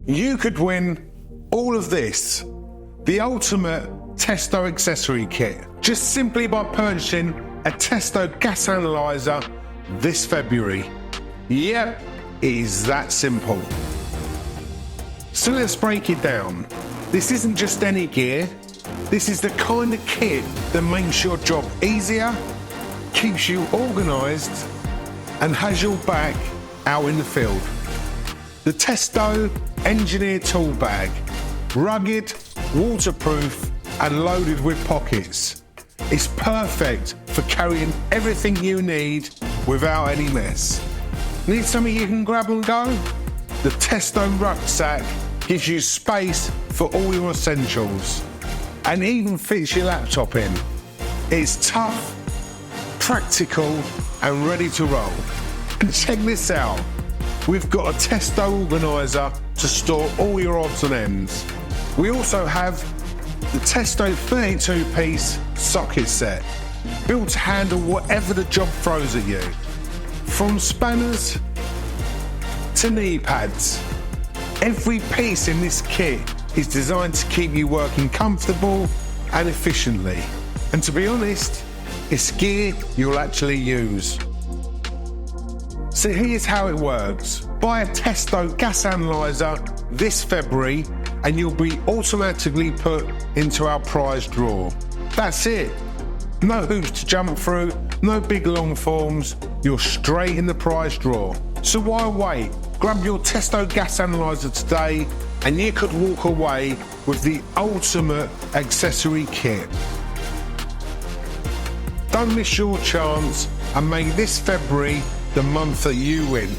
You could win all of this, the ultimate Testo Accessory Kit, just simply by purchasing a Testo gas analyzer this February. Yep, it is that simple. So let's break it down. This isn't just any gear. This is the kind of kit that makes your job easier, keeps you organised, and has your back out in the field. The Testo Engineer Tool Bag, rugged, waterproof, and loaded with pockets. It's perfect for carrying everything you need without any mess. Need something you can grab and go? The Testo Rucksack gives you space for all your essentials and even fits your laptop in. It's tough, practical, and ready to roll. And check this out. We've got a Testo organiser to store all your odds and ends. We also have the Testo 32-piece socket set, built to handle whatever the job throws at you. From spanners to knee pads, every piece in this kit is designed to keep you working comfortable and efficiently. And to be honest, it's gear you'll actually use. So here's how it works. Buy a Testo gas analyzer this February and you'll be automatically put into our prize draw. That's it. No hoops to jump through, no big long forms, you're straight in the prize draw. So why wait? Grab your Testo gas analyzer today and you could walk away with the ultimate accessory kit. Don't miss your chance and make this February the month that you win.